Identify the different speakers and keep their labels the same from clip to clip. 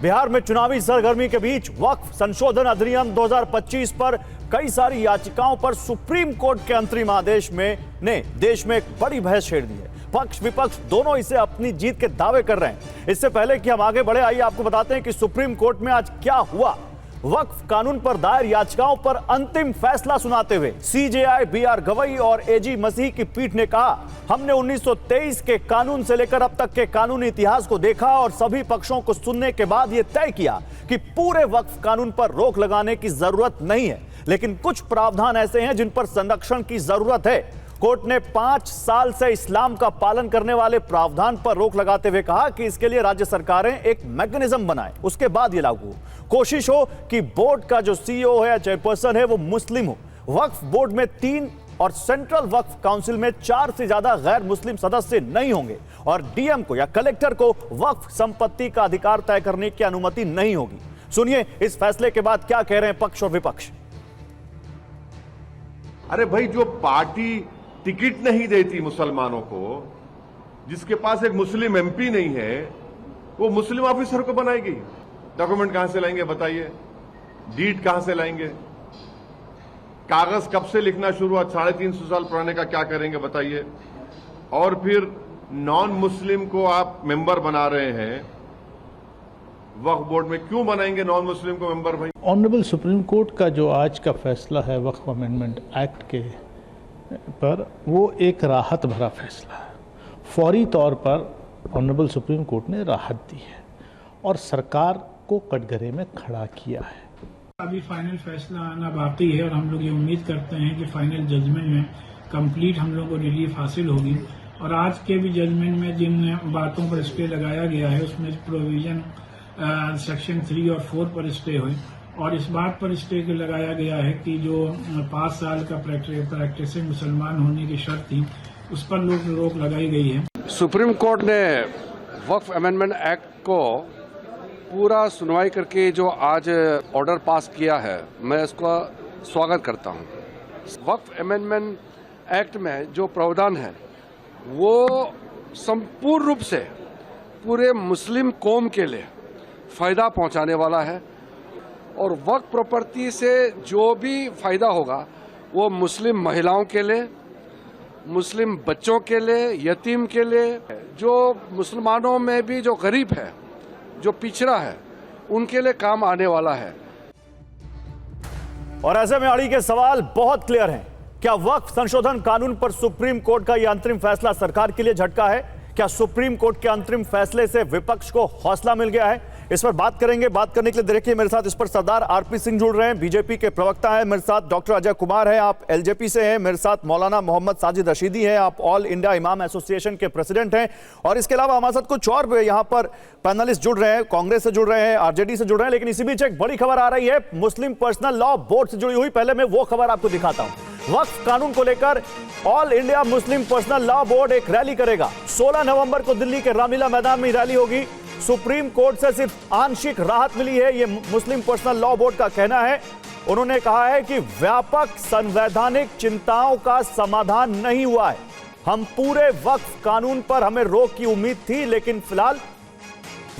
Speaker 1: बिहार में चुनावी सरगर्मी के बीच वक्फ संशोधन अधिनियम 2025 पर कई सारी याचिकाओं पर सुप्रीम कोर्ट के अंतरिम आदेश ने देश में एक बड़ी बहस छेड़ दी है। पक्ष विपक्ष दोनों इसे अपनी जीत के दावे कर रहे हैं। इससे पहले कि हम आगे बढ़े, आइए आपको बताते हैं कि सुप्रीम कोर्ट में आज क्या हुआ। वक्फ कानून पर दायर याचिकाओं पर अंतिम फैसला सुनाते हुए सीजेआई बीआर गवई और एजी मसीह की पीठ ने कहा, हमने 1923 के कानून से लेकर अब तक के कानूनी इतिहास को देखा और सभी पक्षों को सुनने के बाद यह तय किया कि पूरे वक्फ कानून पर रोक लगाने की जरूरत नहीं है, लेकिन कुछ प्रावधान ऐसे हैं जिन पर संरक्षण की जरूरत है। कोर्ट ने 5 साल से इस्लाम का पालन करने वाले प्रावधान पर रोक लगाते हुए कहा कि इसके लिए राज्य सरकारें एक मैकेनिज्म बनाएं, उसके बाद यह लागू हो। कोशिश हो कि बोर्ड का जो सीईओ है या चेयरपर्सन है वो मुस्लिम हो। वक्फ बोर्ड में 3 और सेंट्रल वक्फ काउंसिल में 4 से ज्यादा गैर मुस्लिम सदस्य नहीं होंगे और डीएम को या कलेक्टर को वक्फ संपत्ति का अधिकार तय करने की अनुमति नहीं होगी। सुनिए इस फैसले के बाद क्या कह रहे हैं पक्ष और विपक्ष।
Speaker 2: अरे भाई, जो पार्टी टिकट नहीं देती मुसलमानों को, जिसके पास एक मुस्लिम एमपी नहीं है, वो मुस्लिम ऑफिसर को बनाएगी। डॉक्यूमेंट कहां से लाएंगे बताइए? डीड कहां से लाएंगे? कागज कब से लिखना शुरू हुआ? 350 साल पुराने का क्या करेंगे बताइए? और फिर नॉन मुस्लिम को आप मेंबर बना रहे हैं वक्फ बोर्ड में, क्यों बनाएंगे नॉन मुस्लिम को मेंबर भाई?
Speaker 3: ऑनरेबल सुप्रीम कोर्ट का जो आज का फैसला है वक्फ अमेंडमेंट एक्ट के पर, वो एक राहत भरा फैसला है। फौरी तौर पर ऑनरेबल सुप्रीम कोर्ट ने राहत दी है और सरकार को कटघरे में खड़ा किया है।
Speaker 4: अभी फाइनल फैसला आना बाकी है और हम लोग ये उम्मीद करते हैं कि फाइनल जजमेंट में कंप्लीट हम लोग को रिलीफ हासिल होगी। और आज के भी जजमेंट में जिन बातों पर स्टे लगाया गया है उसमें प्रोविजन सेक्शन 3 और 4 पर स्टे हुए और इस बात पर स्टे लगाया गया है कि जो 5 साल का प्रैक्टिसिंग मुसलमान होने की शर्त थी उस पर रोक लगाई गई है।
Speaker 5: सुप्रीम कोर्ट ने वक्फ अमेंडमेंट एक्ट को पूरा सुनवाई करके जो आज ऑर्डर पास किया है, मैं इसका स्वागत करता हूं। वक्फ अमेंडमेंट एक्ट में जो प्रावधान है वो संपूर्ण रूप से पूरे मुस्लिम कौम के लिए फायदा पहुंचाने वाला है और वक्फ प्रॉपर्टी से जो भी फायदा होगा वो मुस्लिम महिलाओं के लिए, मुस्लिम बच्चों के लिए, यतीम के लिए, जो मुसलमानों में भी जो गरीब है, जो पिछड़ा है, उनके लिए काम आने वाला है।
Speaker 1: और ऐसे में अड़ी के सवाल बहुत क्लियर हैं। क्या वक्फ संशोधन कानून पर सुप्रीम कोर्ट का यह अंतरिम फैसला सरकार के लिए झटका है? क्या सुप्रीम कोर्ट के अंतरिम फैसले से विपक्ष को हौसला मिल गया है? इस पर बात करेंगे। बात करने के लिए देखिए मेरे साथ इस पर सरदार आरपी सिंह जुड़ रहे हैं, बीजेपी के प्रवक्ता हैं। मेरे साथ डॉक्टर अजय कुमार हैं, आप एलजेपी से हैं। मेरे साथ मौलाना मोहम्मद साजिद रशीदी हैं, आप ऑल इंडिया इमाम एसोसिएशन के प्रेसिडेंट हैं। और इसके अलावा हमारे साथ कुछ और यहाँ पर पैनलिस्ट जुड़ रहे हैं, कांग्रेस से जुड़ रहे हैं, आरजेडी से जुड़ रहे हैं। लेकिन इसी बीच एक बड़ी खबर आ रही है मुस्लिम पर्सनल लॉ बोर्ड से जुड़ी हुई। पहले मैं वो खबर आपको दिखाता हूं। वक्फ कानून को लेकर all India Muslim personal law board एक रैली करेगा। 16 नवंबर को दिल्ली के रामलीला मैदान में रैली होगी। सुप्रीम कोर्ट से सिर्फ आंशिक राहत मिली है, यह मुस्लिम पर्सनल लॉ बोर्ड का कहना है। उन्होंने कहा है कि व्यापक संवैधानिक चिंताओं का समाधान नहीं हुआ है। हम पूरे वक्फ कानून पर हमें रोक की उम्मीद थी, लेकिन फिलहाल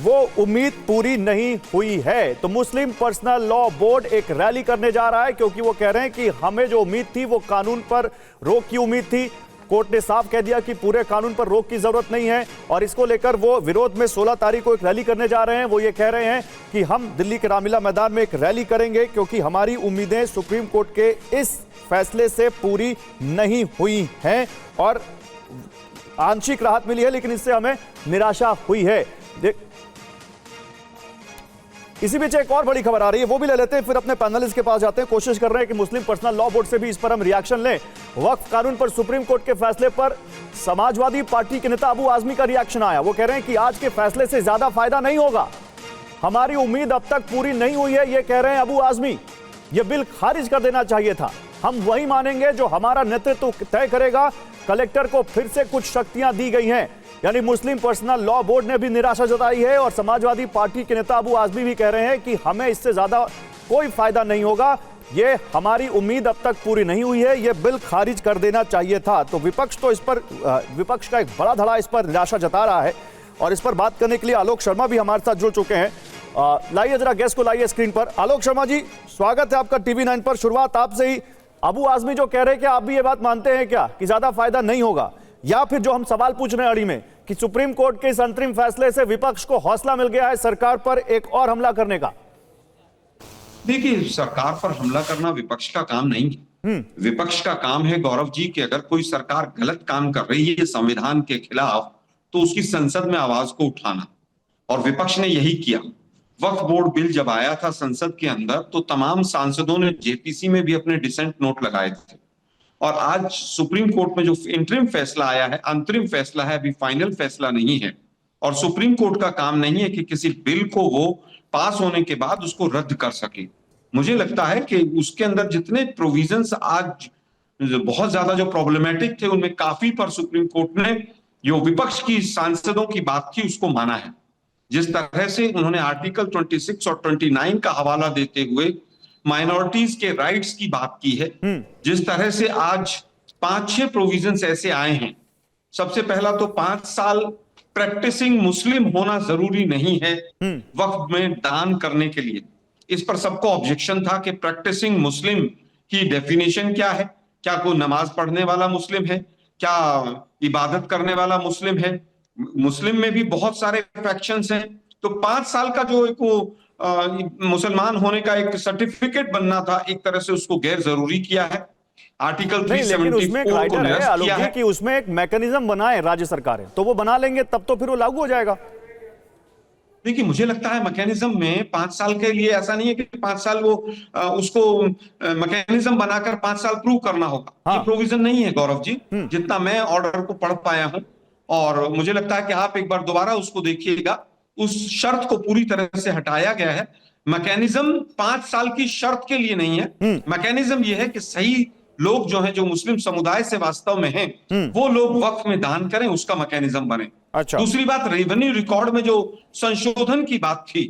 Speaker 1: वो उम्मीद पूरी नहीं हुई है। तो मुस्लिम पर्सनल लॉ बोर्ड एक रैली करने जा रहा है क्योंकि वो कह रहे हैं कि हमें जो उम्मीद थी वो कानून पर रोक की उम्मीद थी। कोर्ट ने साफ कह दिया कि पूरे कानून पर रोक की जरूरत नहीं है और इसको लेकर वो विरोध में 16 तारीख को एक रैली करने जा रहे हैं। वो ये कह रहे हैं कि हम दिल्ली के रामलीला मैदान में एक रैली करेंगे क्योंकि हमारी उम्मीदें सुप्रीम कोर्ट के इस फैसले से पूरी नहीं हुई हैं और आंशिक राहत मिली है, लेकिन इससे हमें निराशा हुई है। इसी बीच एक और बड़ी खबर आ रही है, वो भी ले लेते हैं, फिर अपने पैनलिस्ट के पास जाते हैं। कोशिश कर रहे हैं कि मुस्लिम पर्सनल लॉ बोर्ड से भी इस पर हम रिएक्शन लें। वक्फ कानून पर सुप्रीम कोर्ट के फैसले पर समाजवादी पार्टी के नेता अबू आजमी का रिएक्शन आया। वो कह रहे हैं कि आज के फैसले से ज्यादा फायदा नहीं होगा, हमारी उम्मीद अब तक पूरी नहीं हुई है। ये कह रहे हैं अबू आजमी, ये बिल खारिज कर देना चाहिए था। हम वही मानेंगे जो हमारा नेतृत्व तय करेगा। कलेक्टर को फिर से कुछ शक्तियां दी गई हैं। यानी मुस्लिम पर्सनल लॉ बोर्ड ने भी निराशा जताई है और समाजवादी पार्टी के नेता अबू आजमी भी कह रहे हैं कि हमें इससे ज्यादा कोई फायदा नहीं होगा। ये हमारी उम्मीद अब तक पूरी नहीं हुई है, ये बिल खारिज कर देना चाहिए था। तो विपक्ष तो इस पर विपक्ष का एक बड़ा धड़ा इस पर निराशा जता रहा है और इस पर बात करने के लिए आलोक शर्मा भी हमारे साथ जुड़ चुके हैं। लाइए जरा गेस्ट को लाइए स्क्रीन पर। आलोक शर्मा जी, स्वागत है आपका TV9 पर। शुरुआत आपसे ही। अबू आजमी जो कह रहे हैं कि आप भी ये बात मानते हैं क्या कि ज्यादा फायदा नहीं होगा, या फिर जो हम सवाल पूछ रहे हैं अड़ी में कि सुप्रीम कोर्ट के इस अंतरिम फैसले से विपक्ष को हौसला मिल गया है सरकार पर एक और हमला करने का?
Speaker 6: देखिए, सरकार पर हमला करना विपक्ष का काम नहीं है। विपक्ष का काम है गौरव जी कि अगर कोई सरकार गलत काम कर रही है संविधान के खिलाफ तो उसकी संसद में आवाज को उठाना, और विपक्ष ने यही किया। वक्फ बोर्ड बिल जब आया था संसद के अंदर तो तमाम सांसदों ने जेपीसी में भी अपने डिसेंट नोट लगाए थे, और आज सुप्रीम कोर्ट में जो इंटरिम फैसला आया है, अंतरिम फैसला है, अभी फाइनल फैसला नहीं है, और सुप्रीम कोर्ट का काम नहीं है कि किसी बिल को वो पास होने के बाद उसको रद्द कर सके। मुझे लगता है कि उसके अंदर जितने प्रोविजंस आज बहुत ज्यादा जो प्रॉब्लमेटिक थे उनमें काफी पर सुप्रीम कोर्ट ने जो विपक्ष की सांसदों की बात थी उसको माना है। जिस तरह से उन्होंने आर्टिकल 26 और 29 का हवाला देते हुए माइनॉरिटीज के राइट्स की बात की है, जिस तरह से आज 5-6 प्रोविजंस ऐसे आए हैं। सबसे पहला तो 5 साल प्रैक्टिसिंग मुस्लिम होना जरूरी नहीं है वक्फ में दान करने के लिए। इस पर सबको ऑब्जेक्शन था कि प्रैक्टिसिंग मुस्लिम की डेफिनेशन क्या है, क्या कोई नमाज पढ़ने वाला मुस्लिम है, क्या इबादत करने वाला मुस्लिम है। मुस्लिम में भी बहुत सारे फैक्शंस हैं, तो 5 साल का जो एक वो मुसलमान होने का एक सर्टिफिकेट बनना था, एक तरह से उसको गैर जरूरी किया है। आर्टिकल 374 को निरस्त किया है
Speaker 1: कि उसमें एक मैकेनिज्म बनाए राज्य सरकारें, तो वो बना लेंगे तब तो फिर वो लागू हो जाएगा।
Speaker 6: देखिए, मुझे लगता है मैकेनिज्म में 5 साल के लिए ऐसा नहीं है कि 5 साल वो उसको मैकेनिज्म बनाकर 5 साल प्रूव करना होगा। हाँ। ये प्रोविजन नहीं है गौरव जी, जितना मैं ऑर्डर को पढ़ पाया हूं, और मुझे लगता है कि आप एक बार दोबारा उसको देखिएगा। उस शर्त को पूरी तरह से हटाया गया है। मैकेनिज्म 5 साल की शर्त के लिए नहीं है। मैकेनिज्म ये है कि सही लोग जो हैं, जो मुस्लिम समुदाय से वास्तव में हैं, वो लोग वक्फ में दान करें, उसका मैकेनिज्म बने।
Speaker 1: अच्छा।
Speaker 6: दूसरी बात, रेवेन्यू रिकॉर्ड में जो संशोधन की बात थी,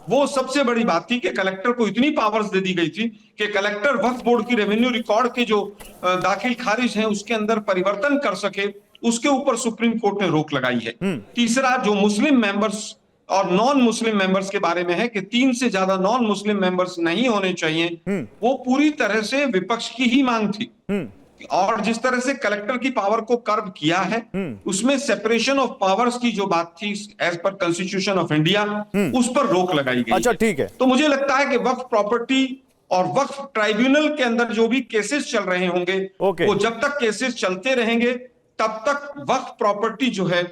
Speaker 6: वो सबसे बड़ी बात थी कि कलेक्टर को इतनी पावर्स दे दी गई थी कि कलेक्टर वक्फ बोर्ड की रेवेन्यू रिकॉर्ड के जो दाखिल खारिज हैं उसके अंदर परिवर्तन कर सके, उसके ऊपर सुप्रीम कोर्ट ने रोक लगाई है। तीसरा, जो मुस्लिम मेंबर्स और नॉन मुस्लिम मेंबर्स के बारे में है कि 3 से ज्यादा नॉन मुस्लिम मेंबर्स नहीं होने चाहिए, वो पूरी तरह से विपक्ष की ही मांग थी। और जिस तरह से कलेक्टर की पावर को कर्व किया है, उसमें सेपरेशन ऑफ पावर्स की जो बात थी as per constitution of India, उस पर रोक लगाई गई।
Speaker 1: अच्छा, ठीक है।
Speaker 6: तो मुझे लगता है कि वक्फ प्रॉपर्टी और वक्फ ट्राइब्यूनल के अंदर जो भी केसेस चल रहे होंगे, वो जब तक केसेस चलते रहेंगे तब तक वक्फ प्रॉपर्टी जो है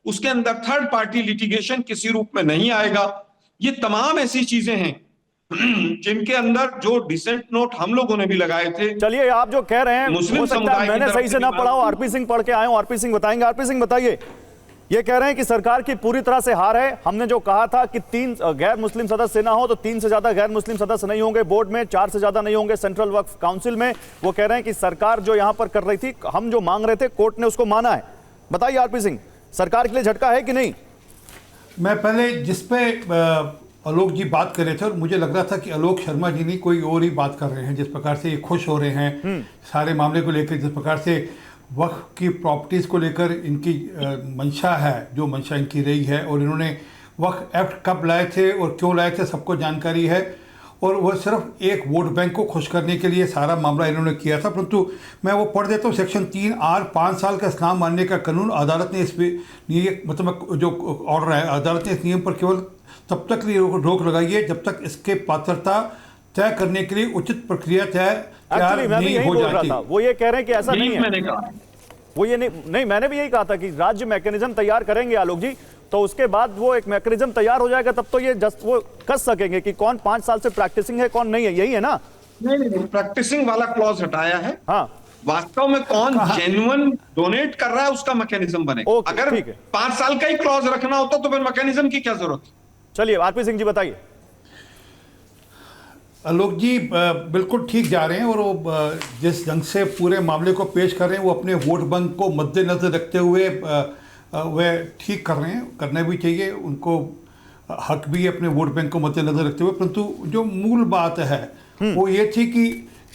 Speaker 6: उसके अंदर थर्ड पार्टी लिटिगेशन किसी रूप में नहीं आएगा। ये तमाम ऐसी चीजें हैं जिनके अंदर जो डिसेंट नोट हम लोगों ने भी लगाए थे।
Speaker 1: चलिए, आप जो कह रहे हैं
Speaker 6: मुस्लिम समुदाय,
Speaker 1: मैंने सही से ना पढ़ा हूं, आरपी सिंह पढ़ के आए हूं, आरपी सिंह बताएंगे। आरपी सिंह बताइए, ये कह रहे हैं कि सरकार की पूरी तरह से हार है। हमने जो कहा था कि 3 गैर मुस्लिम सदस्य ना हो, तो 3 से ज्यादा गैर मुस्लिम सदस्य नहीं होंगे बोर्ड में, 4 से ज्यादा नहीं होंगे सेंट्रल वक्फ काउंसिल में। वो कह रहे हैं कि सरकार जो यहां पर कर रही थी, हम जो मांग रहे थे, कोर्ट ने उसको माना है। बताइए आरपी सिंह, सरकार के लिए झटका है कि नहीं?
Speaker 7: मैं पहले जिस पे आलोक जी बात कर रहे थे, और मुझे लग रहा था कि आलोक शर्मा जी नहीं कोई और ही बात कर रहे हैं, जिस प्रकार से ये खुश हो रहे हैं सारे मामले को लेकर, जिस प्रकार से वक्फ की प्रॉपर्टीज़ को लेकर इनकी मंशा है, जो मंशा इनकी रही है, और इन्होंने वक्फ एक्ट कब लाए थे और क्यों लाए थे सबको जानकारी है, और वह सिर्फ एक वोट बैंक को खुश करने के लिए सारा मामला इन्होंने किया था। परंतु मैं वो पढ़ देता हूँ, सेक्शन 3R 5 साल का इस्लाम मानने का कानून। अदालत ने इस पर मतलब जो ऑर्डर है, अदालत ने इस नियम पर केवल तब तक रोक लगाई है जब तक इसके पात्रता तय करने के लिए उचित प्रक्रिया तैयार नहीं हो जाती।
Speaker 1: वो ये कह रहे हैं कि ऐसा नहीं है।
Speaker 6: मैंने कहा
Speaker 1: वो ये नहीं, मैंने भी यही कहा था कि राज्य मैकेनिज्म तैयार करेंगे आलोक जी, तो उसके बाद वो एक मैकेनिज्म तैयार हो जाएगा, तब तो ये वो कस सकेंगे कि कौन 5 साल से प्रैक्टिसिंग है, कौन नहीं है। यही है ना?
Speaker 6: नहीं, प्रैक्टिसिंग वाला क्लॉज हटाया है।
Speaker 1: हाँ,
Speaker 6: वास्तव में कौन जेन्युइन डोनेट कर रहा है उसका मैकेनिज्म बनेगा। अगर 5 साल का ही क्लॉज रखना होता तो फिर मैकेनिज्म की क्या जरूरत है?
Speaker 1: चलिए आरपी सिंह जी बताइए।
Speaker 7: आलोक जी बिल्कुल ठीक जा रहे हैं, और वो जिस ढंग से पूरे मामले को पेश कर रहे हैं, वो अपने वोट बैंक को मद्देनजर रखते हुए वह ठीक कर रहे हैं, करना भी चाहिए, उनको हक भी अपने वोट बैंक को मद्देनजर रखते हुए। परंतु जो मूल बात है वो ये थी कि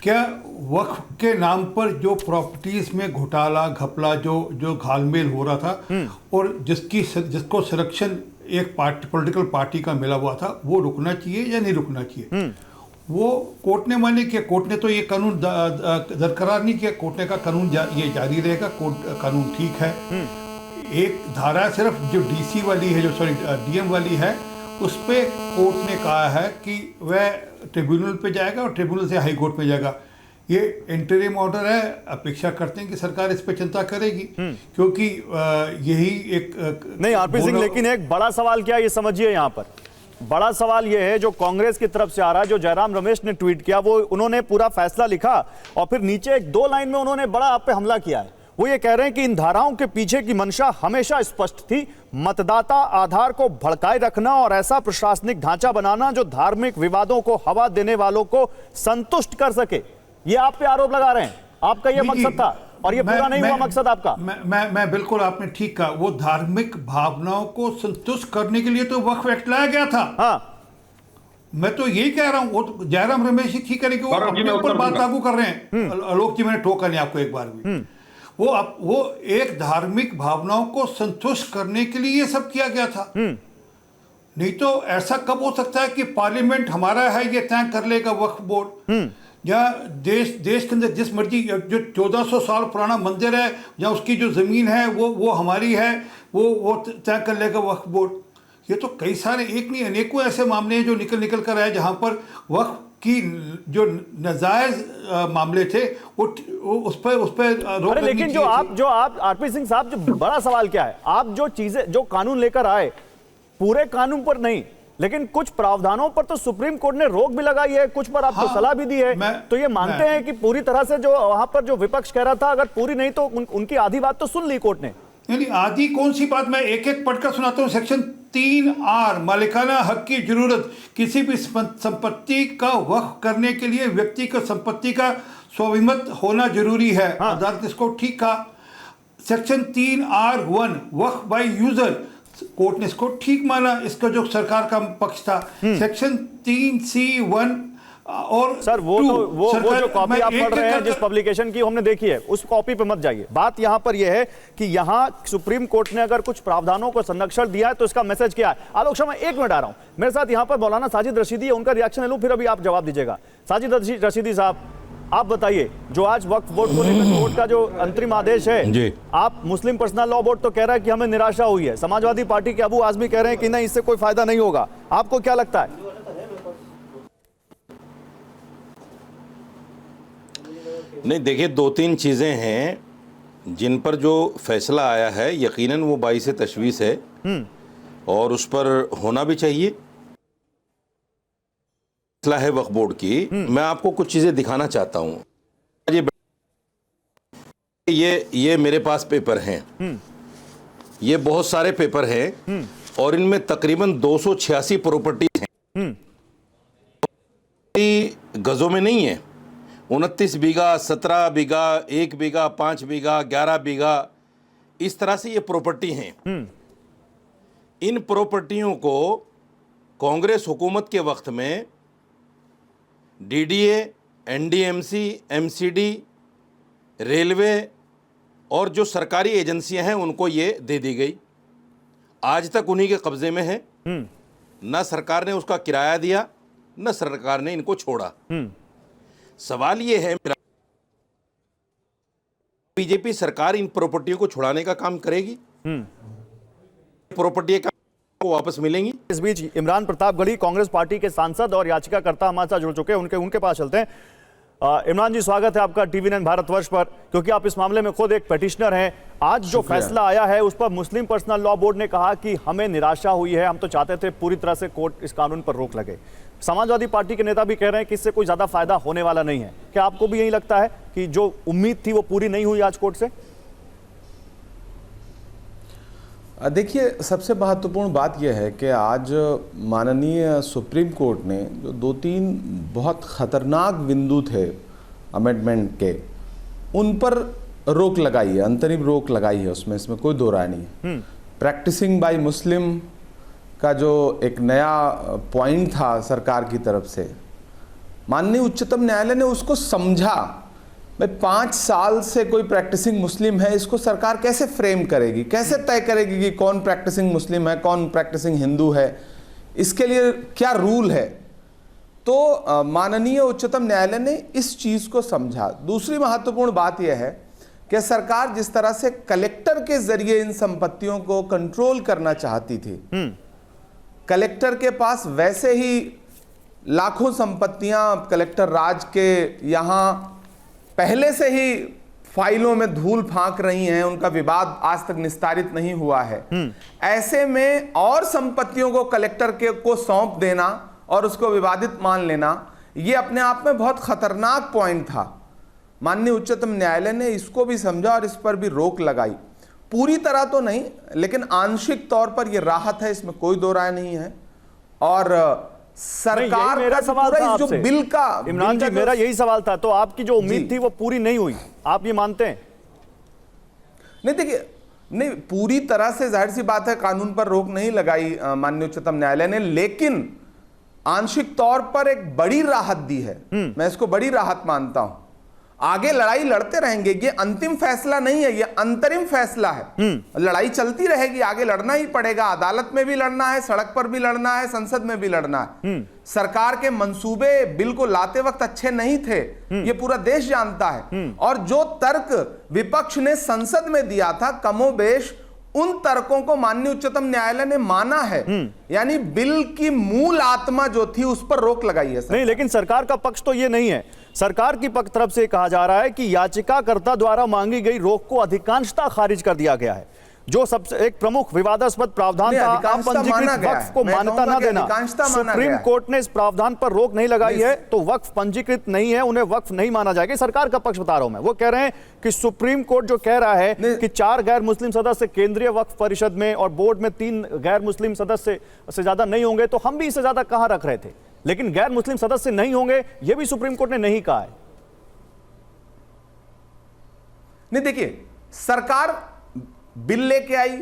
Speaker 7: क्या वक्फ के नाम पर जो प्रॉपर्टीज़ में घोटाला घपला जो घालमेल हो रहा था, और जिसको संरक्षण एक पॉलिटिकल पार्टी का मिला हुआ था, वो रुकना चाहिए या नहीं रुकना चाहिए। वो कोर्ट ने माने कि कोर्ट ने तो ये कानून दरकरार नहीं किया, कोर्ट ने कहा कानून ये जारी रहेगा, कोर्ट कानून ठीक है। एक धारा सिर्फ जो डीसी वाली है, जो सॉरी डीएम वाली है, उस पे कोर्ट ने कहा है कि वह ट्रिब्यूनल पे जाएगा और ट्रिब्यूनल से हाई कोर्ट पे जाएगा। ये इंटरिम ऑर्डर है, अपेक्षा करते हैं कि सरकार इस पे चिंता करेगी, क्योंकि यही एक
Speaker 1: नहीं आरपी सिंह, लेकिन एक बड़ा सवाल क्या है ये समझिए। यहाँ पर बड़ा सवाल ये है जो कांग्रेस की तरफ से आ रहा है, जो जयराम रमेश ने ट्वीट किया, वो उन्होंने पूरा फैसला लिखा और फिर नीचे एक 2 लाइन में उन्होंने बड़ा आप पे हमला किया है। वो ये कह रहे हैं कि इन धाराओं के पीछे की मंशा हमेशा स्पष्ट थी, मतदाता आधार को भड़काए रखना और ऐसा प्रशासनिक ढांचा बनाना जो धार्मिक विवादों को हवा देने वालों को संतुष्ट कर सके। ये आप पे आरोप लगा रहे हैं, आपका ये मकसद था और ये पूरा नहीं हुआ मकसद आपका।
Speaker 7: मैं बिल्कुल, आपने ठीक कहा, वो धार्मिक भावनाओं को संतुष्ट करने के लिए तो वक्फ एक्ट लाया गया था।
Speaker 1: हाँ,
Speaker 7: मैं तो यही कह रहा हूं, वो तो जयराम रमेश ही ठीक है कि वो अपने ऊपर बात लागू कर रहे हैं। आलोक जी, मैंने टोका नहीं आपको एक बार भी। वो एक धार्मिक भावनाओं को संतुष्ट करने के लिए ये सब किया गया था। नहीं तो ऐसा कब हो सकता है कि पार्लियामेंट हमारा है ये तय कर लेगा वक्फ बोर्ड, या देश के अंदर जिस मर्जी, जो 1400 साल पुराना मंदिर है या उसकी जो जमीन है वो हमारी है, वो तय कर लेगा वक्फ बोर्ड। ये तो कई सारे, एक नहीं अनेकों ऐसे मामले हैं जो निकल कर आए जहां पर वक्फ की जो नाजायज मामले थे वो उस पर रोक।
Speaker 1: लेकिन जो आप आरपी सिंह साहब, जो बड़ा सवाल क्या है, आप जो चीजें, जो कानून लेकर आए, पूरे कानून पर नहीं, लेकिन कुछ प्रावधानों पर तो सुप्रीम कोर्ट ने रोक भी लगाई है, कुछ पर आपको सलाह भी दी है। तो ये मानते हैं कि पूरी तरह से जो वहां पर जो विपक्ष कह रहा था, अगर पूरी नहीं तो उनकी आधी बात तो सुन ली कोर्ट ने।
Speaker 7: नहीं, आधी कौन सी बात, मैं एक एक पढ़कर सुनाता हूं। सेक्शन 3R, मालिकाना हक की जरूरत, किसी भी संपत्ति का वक्फ करने के लिए व्यक्ति को संपत्ति का स्वाभिमत होना जरूरी है। अदालत इसको ठीक कहा। Section 3R1, Waqf by user, court ने इसको ठीक माना, इसका जो सरकार का पक्ष था। सेक्शन 3C1 और
Speaker 1: सर वो जो कॉपी आप पढ़ रहे हैं जिस पब्लिकेशन की हमने देखी है, उस कॉपी पे मत जाइए। बात यहां पर यह है कि यहां सुप्रीम कोर्ट ने अगर कुछ प्रावधानों को संरक्षण दिया है तो इसका मैसेज क्या है। आलोक शर्मा, 1 मिनट आ रहा हूं, मेरे साथ यहां पर मौलाना साजिद रशीदी है, उनका रिएक्शन ले लूं, फिर अभी आप जवाब दीजिएगा। साजिद रशीदी साहब, आप बताइए, जो आज वक्फ बोर्ड को लेकर कोर्ट का जो अंतरिम आदेश है जी, आप मुस्लिम पर्सनल लॉ बोर्ड तो कह रहा है कि हमें निराशा हुई है, समाजवादी पार्टी के अबू आजमी कह रहे हैं कि नहीं, इससे कोई फायदा नहीं होगा, आपको क्या लगता है?
Speaker 8: नहीं, देखिए, 2-3 चीजें हैं जिन पर जो फैसला आया है, यकीनन वो बाइस तशवीश है और उस पर होना भी चाहिए। फैसला है वक्फ बोर्ड की, मैं आपको कुछ चीजें दिखाना चाहता हूँ। ये मेरे पास पेपर हैं, ये बहुत सारे पेपर हैं और इनमें तकरीबन 286 प्रॉपर्टीज हैं। गजों में नहीं है, 29 बीघा, 17 बीघा, 1 बीघा, 5 बीघा, 11 बीघा, इस तरह से ये प्रॉपर्टी हैं। इन प्रॉपर्टियों को कांग्रेस हुकूमत के वक्त में डीडीए, एनडीएमसी, एमसीडी, रेलवे और जो सरकारी एजेंसियां हैं उनको ये दे दी गई। आज तक उन्हीं के कब्जे में है। न सरकार ने उसका किराया दिया, न सरकार ने इनको छोड़ा। सवाल ये है, बीजेपी सरकार इन प्रॉपर्टियों को छुड़ाने का काम करेगी? प्रॉपर्टी को वापस मिलेंगी?
Speaker 1: इस बीच इमरान प्रतापगढ़ी कांग्रेस पार्टी के सांसद और याचिकाकर्ता हमारे साथ जुड़ चुके हैं, उनके पास चलते हैं। इमरान जी, स्वागत है आपका TV9 भारतवर्ष पर, क्योंकि आप इस मामले में खुद एक पेटिशनर हैं। आज जो फैसला आया है उस पर मुस्लिम पर्सनल लॉ बोर्ड ने कहा कि हमें निराशा हुई है, हम तो चाहते थे पूरी तरह से कोर्ट इस कानून पर रोक लगे। समाजवादी पार्टी के नेता भी कह रहे हैं कि इससे कोई ज्यादा फायदा होने वाला नहीं है। क्या आपको भी यही लगता है कि जो उम्मीद थी वो पूरी नहीं हुई आज कोर्ट से?
Speaker 9: देखिए, सबसे महत्वपूर्ण बात यह है कि आज माननीय सुप्रीम कोर्ट ने जो 2-3 बहुत ख़तरनाक बिंदु थे अमेंडमेंट के, उन पर रोक लगाई है, अंतरिम रोक लगाई है, इसमें कोई दो राय नहीं है। प्रैक्टिसिंग बाय मुस्लिम का जो एक नया पॉइंट था सरकार की तरफ से, माननीय उच्चतम न्यायालय ने उसको समझा भाई 5 साल से कोई प्रैक्टिसिंग मुस्लिम है, इसको सरकार कैसे फ्रेम करेगी, कैसे तय करेगी कि कौन प्रैक्टिसिंग मुस्लिम है, कौन प्रैक्टिसिंग हिंदू है, इसके लिए क्या रूल है। तो माननीय उच्चतम न्यायालय ने इस चीज को समझा। दूसरी महत्वपूर्ण बात यह है कि सरकार जिस तरह से कलेक्टर के जरिए इन संपत्तियों को कंट्रोल करना चाहती थी, कलेक्टर के पास वैसे ही लाखों संपत्तियां कलेक्टर राज के यहां पहले से ही फाइलों में धूल फांक रही हैं, उनका विवाद आज तक निस्तारित नहीं हुआ है। ऐसे में और संपत्तियों को कलेक्टर के को सौंप देना और उसको विवादित मान लेना, यह अपने आप में बहुत खतरनाक पॉइंट था। माननीय उच्चतम न्यायालय ने इसको भी समझा और इस पर भी रोक लगाई। पूरी तरह तो नहीं, लेकिन आंशिक तौर पर यह राहत है, इसमें कोई दो राय नहीं है। और सरकार
Speaker 1: मेरा सवाल था
Speaker 9: जो
Speaker 1: आपसे,
Speaker 9: बिल का
Speaker 1: इमरान जी, मेरा यही सवाल था। तो आपकी जो उम्मीद थी वो पूरी नहीं हुई, आप ये मानते हैं?
Speaker 9: नहीं, देखिए, नहीं, पूरी तरह से जाहिर सी बात है कानून पर रोक नहीं लगाई माननीय उच्चतम न्यायालय ने, लेकिन आंशिक तौर पर एक बड़ी राहत दी है। मैं इसको बड़ी राहत मानता हूं। आगे लड़ाई लड़ते रहेंगे, ये अंतिम फैसला नहीं है, ये अंतरिम फैसला है। लड़ाई चलती रहेगी, आगे लड़ना ही पड़ेगा। अदालत में भी लड़ना है, सड़क पर भी लड़ना है, संसद में भी लड़ना है। सरकार के मंसूबे बिल को लाते वक्त अच्छे नहीं थे, ये पूरा देश जानता है। और जो तर्क विपक्ष ने संसद में दिया था, कमोबेश उन तर्कों को माननीय उच्चतम न्यायालय ने माना है। यानी बिल की मूल आत्मा जो थी उस पर रोक लगाई है।
Speaker 1: नहीं, लेकिन सरकार का पक्ष तो ये नहीं है। सरकार की पक्ष तरफ से कहा जा रहा है कि याचिकाकर्ता द्वारा मांगी गई रोक को अधिकांशतः खारिज कर दिया गया है। जो सबसे एक प्रमुख विवादास्पद प्रावधान था, अपंजीकृत वक्फ को मान्यता न देना। सुप्रीम कोर्ट ने इस प्रावधान पर रोक नहीं लगाई है, तो वक्फ पंजीकृत नहीं है, उन्हें वक्फ नहीं माना जाएगा। सरकार का पक्ष बता रहा हूं मैं। वो कह रहे हैं कि सुप्रीम कोर्ट जो कह रहा है कि 4 गैर मुस्लिम सदस्य केंद्रीय वक्फ परिषद में और बोर्ड में 3 गैर मुस्लिम सदस्य से ज्यादा नहीं होंगे, तो हम भी इससे ज्यादा कहां रख रहे थे, लेकिन गैर मुस्लिम सदस्य नहीं होंगे, यह भी सुप्रीम कोर्ट ने नहीं कहा है।
Speaker 9: नहीं, देखिए, सरकार बिल लेके आई,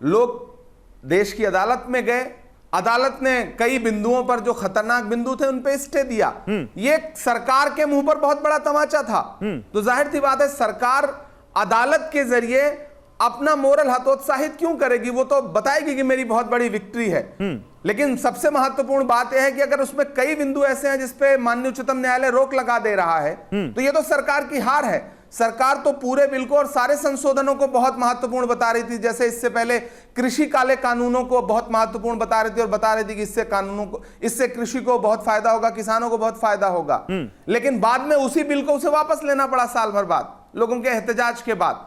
Speaker 9: लोग देश की अदालत में गए, अदालत ने कई बिंदुओं पर जो खतरनाक बिंदु थे उन पे स्टे दिया। ये सरकार के मुंह पर बहुत बड़ा तमाचा था। तो जाहिर सी बात है सरकार अदालत के जरिए अपना मोरल हतोत्साहित क्यों करेगी, वो तो बताएगी कि मेरी बहुत बड़ी विक्ट्री है। लेकिन सबसे महत्वपूर्ण बात यह है कि अगर उसमें कई बिंदु ऐसे हैं जिसपे माननीय उच्चतम न्यायालय रोक लगा दे रहा है, तो ये तो सरकार की हार है। सरकार तो पूरे बिल को और सारे संशोधनों को बहुत महत्वपूर्ण बता रही थी। जैसे इससे पहले कृषि काले कानूनों को बहुत महत्वपूर्ण बता रही थी और बता रही थी कि इससे कृषि को बहुत फायदा होगा, किसानों को बहुत फायदा होगा। लेकिन बाद में उसी बिल को उसे वापस लेना पड़ा साल भर बाद, लोगों के एहतजाज के बाद।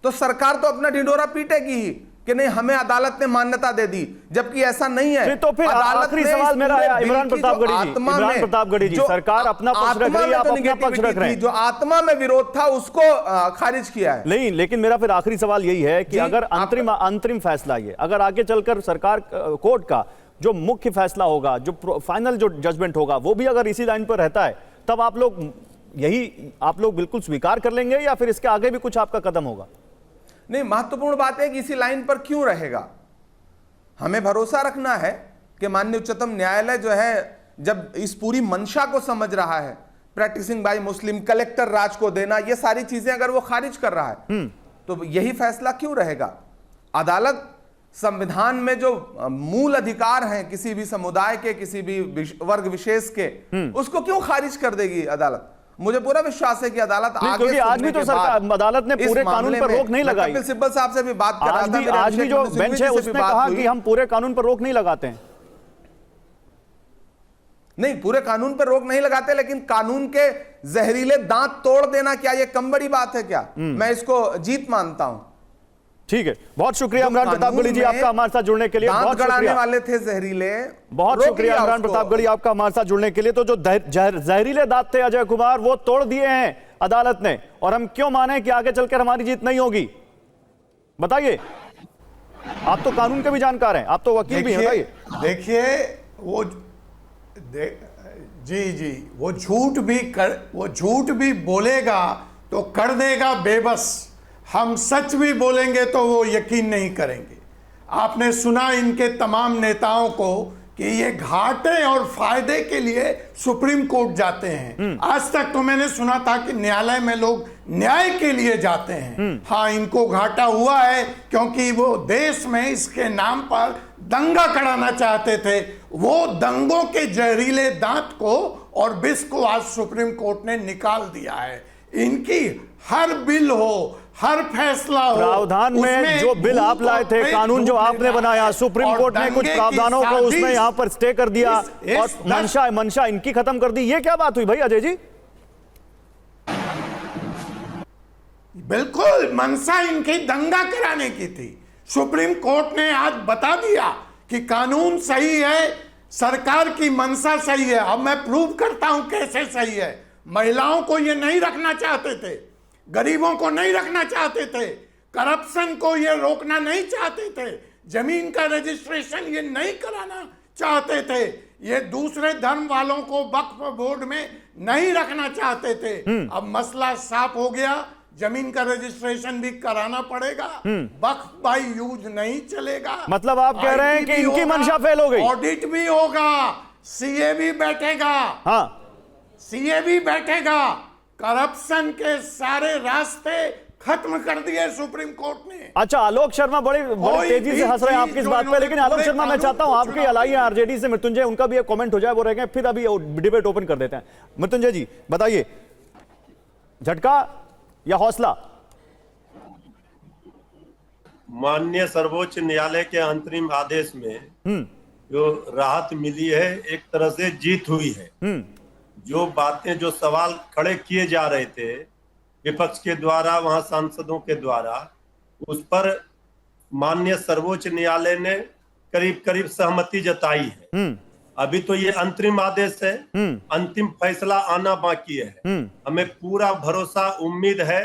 Speaker 9: तो सरकार तो अपना ढिंढोरा पीटेगी ही कि नहीं, हमें अदालत ने मान्यता दे दी, जबकि ऐसा नहीं है।
Speaker 1: तो फिर आखिरी सवाल मेरा है इमरान प्रतापगढ़ी जी, सरकार अपना पक्ष रख रही है, आप अपना पक्ष रख रहे हैं।
Speaker 9: जो आत्मा में विरोध था उसको खारिज किया है।
Speaker 1: नहीं, लेकिन मेरा फिर आखिरी सवाल यही है कि अगर अंतरिम फैसला ये अगर आगे चलकर सरकार कोर्ट का जो मुख्य फैसला होगा, जो फाइनल जो जजमेंट होगा, वो भी अगर इसी लाइन पर रहता है, तब आप लोग बिल्कुल स्वीकार कर लेंगे या फिर इसके आगे भी कुछ आपका कदम होगा?
Speaker 9: नहीं, महत्वपूर्ण बात है कि इसी लाइन पर क्यों रहेगा। हमें भरोसा रखना है कि माननीय उच्चतम न्यायालय जो है, जब इस पूरी मंशा को समझ रहा है, प्रैक्टिसिंग बाय मुस्लिम, कलेक्टर राज को देना, ये सारी चीजें अगर वो खारिज कर रहा है, तो यही फैसला क्यों रहेगा। अदालत संविधान में जो मूल अधिकार हैं किसी भी समुदाय के, किसी भी वर्ग विशेष के, उसको क्यों खारिज कर देगी अदालत। मुझे पूरा विश्वास है कि अदालत आगे,
Speaker 1: आज भी तो सरकार अदालत ने पूरे कानून पर रोक नहीं लगाई।
Speaker 9: कपिल सिब्बल साहब से भी बात कर रहा था,
Speaker 1: आज भी जो बेंच है उसने कहा कि हम पूरे कानून पर रोक नहीं लगाते हैं।
Speaker 9: नहीं, पूरे कानून पर रोक नहीं लगाते, लेकिन कानून के जहरीले दांत तोड़ देना क्या ये कम बड़ी बात है क्या? मैं इसको जीत मानता हूं।
Speaker 1: ठीक है, बहुत शुक्रिया इमरान प्रतापगढ़ी जी आपका हमारे साथ जुड़ने के लिए।
Speaker 9: बहुत शुक्रिया वाले थे जहरीले,
Speaker 1: बहुत शुक्रिया इमरान प्रतापगढ़ी आपका हमारे साथ जुड़ने के लिए। तो जो जहरीले दांत थे अजय कुमार, वो तोड़ दिए हैं अदालत ने, और हम क्यों माने कि आगे चलकर हमारी जीत नहीं होगी? बताइए, आप तो कानून के भी जानकार हैं, आप तो वकील भी हैं।
Speaker 10: देखिए, वो झूठ भी बोलेगा तो कर देगा बेबस। हम सच भी बोलेंगे तो वो यकीन नहीं करेंगे। आपने सुना इनके तमाम नेताओं को कि ये घाटे और फायदे के लिए सुप्रीम कोर्ट जाते हैं। आज तक तो मैंने सुना था कि न्यायालय में लोग न्याय के लिए जाते हैं। हाँ, इनको घाटा हुआ है क्योंकि वो देश में इसके नाम पर दंगा कराना चाहते थे। वो दंगों के जहरीले दांत को और विष को आज सुप्रीम कोर्ट ने निकाल दिया है। इनकी हर बिल हो, हर फैसला हो,
Speaker 1: प्रावधान में जो बिल आप लाए थे, कानून जो आपने बनाया, सुप्रीम कोर्ट ने कुछ प्रावधानों को उसमें यहां पर स्टे कर दिया और मंशा इनकी खत्म कर दी। ये क्या बात हुई भाई अजय जी?
Speaker 10: बिल्कुल, मंशा इनकी दंगा कराने की थी। सुप्रीम कोर्ट ने आज बता दिया कि कानून सही है, सरकार की मंशा सही है। अब मैं प्रूव करता हूं कैसे सही है। महिलाओं को ये नहीं रखना चाहते थे, गरीबों को नहीं रखना चाहते थे, करप्शन को ये रोकना नहीं चाहते थे, जमीन का रजिस्ट्रेशन ये नहीं कराना चाहते थे, ये दूसरे धर्म वालों को वक्फ बोर्ड में नहीं रखना चाहते थे। अब मसला साफ हो गया, जमीन का रजिस्ट्रेशन भी कराना पड़ेगा, वक्फ बाय यूज नहीं चलेगा।
Speaker 1: मतलब आप कह रहे हैं कि इनकी मंशा फेल हो गई।
Speaker 10: ऑडिट भी होगा, सीए भी बैठेगा।
Speaker 1: हाँ,
Speaker 10: सीए भी बैठेगा। करप्शन के सारे रास्ते खत्म कर दिए सुप्रीम कोर्ट ने।
Speaker 1: अच्छा, आलोक शर्मा बड़ी तेजी से हंस रहे हैं आपकी इस बात पे, लेकिन आलोक शर्मा मैं चाहता हूं आपकी अलाई है आरजेडी से मृत्युंजय, उनका भी एक कमेंट हो जाए, वो रह गए, फिर अभी डिबेट ओपन कर देते हैं। मृत्युंजय जी बताइए, झटका या हौसला?
Speaker 11: माननीय सर्वोच्च न्यायालय के अंतरिम आदेश में जो राहत मिली है, एक तरह से जीत हुई है। जो बातें, जो सवाल खड़े किए जा रहे थे विपक्ष के द्वारा, वहां सांसदों के द्वारा, उस पर माननीय सर्वोच्च न्यायालय ने करीब करीब सहमति जताई है। अभी तो ये अंतरिम आदेश है, अंतिम फैसला आना बाकी है। हमें पूरा भरोसा, उम्मीद है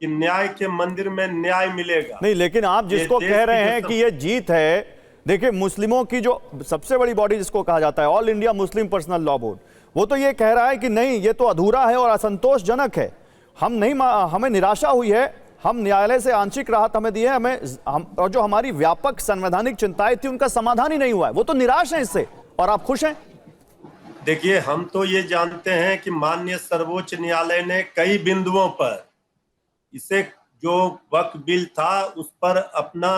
Speaker 11: कि न्याय के मंदिर में न्याय मिलेगा।
Speaker 1: नहीं, लेकिन आप जिसको कह रहे हैं कि ये जीत है, देखिए मुस्लिमों की जो सबसे बड़ी बॉडी जिसको कहा जाता है all India Muslim personal law board, वो तो ये कह रहा है कि नहीं, ये तो अधूरा है और असंतोषजनक है, हमें निराशा हुई है, हम न्यायालय से आंशिक राहत हमें दी है, और जो हमारी व्यापक संवैधानिक चिंताएं थी उनका समाधान ही नहीं हुआ है, वो तो निराश है इससे। और आप खुश हैं?
Speaker 11: देखिए, हम तो ये जानते हैं कि माननीय सर्वोच्च न्यायालय ने कई बिंदुओं पर इसे, जो वक्फ बिल था उस पर अपना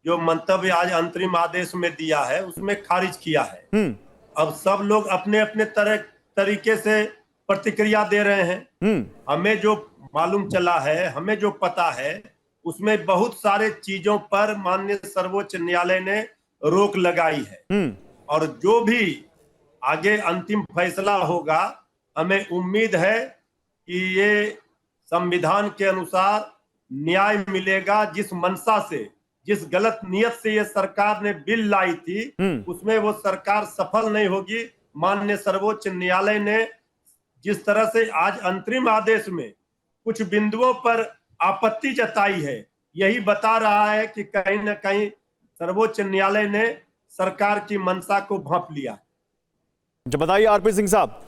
Speaker 11: जो मंतव्य आज अंतरिम आदेश में दिया है उसमें खारिज किया है। अब सब लोग अपने अपने तरीके से प्रतिक्रिया दे रहे हैं। हमें जो मालूम चला है, हमें जो पता है, उसमें बहुत सारे चीजों पर माननीय सर्वोच्च न्यायालय ने रोक लगाई है। और जो भी आगे अंतिम फैसला होगा, हमें उम्मीद है कि ये संविधान के अनुसार न्याय मिलेगा। जिस मंशा से, जिस गलत नियत से ये सरकार ने बिल लाई थी, उसमें वो सरकार सफल नहीं होगी। माननीय सर्वोच्च न्यायालय ने जिस तरह से आज अंतरिम आदेश में कुछ बिंदुओं पर आपत्ति जताई है, यही बता रहा है कि कहीं ना कहीं सर्वोच्च न्यायालय ने सरकार की मंशा को भांप लिया।
Speaker 1: जब बताइए आरपी सिंह साहब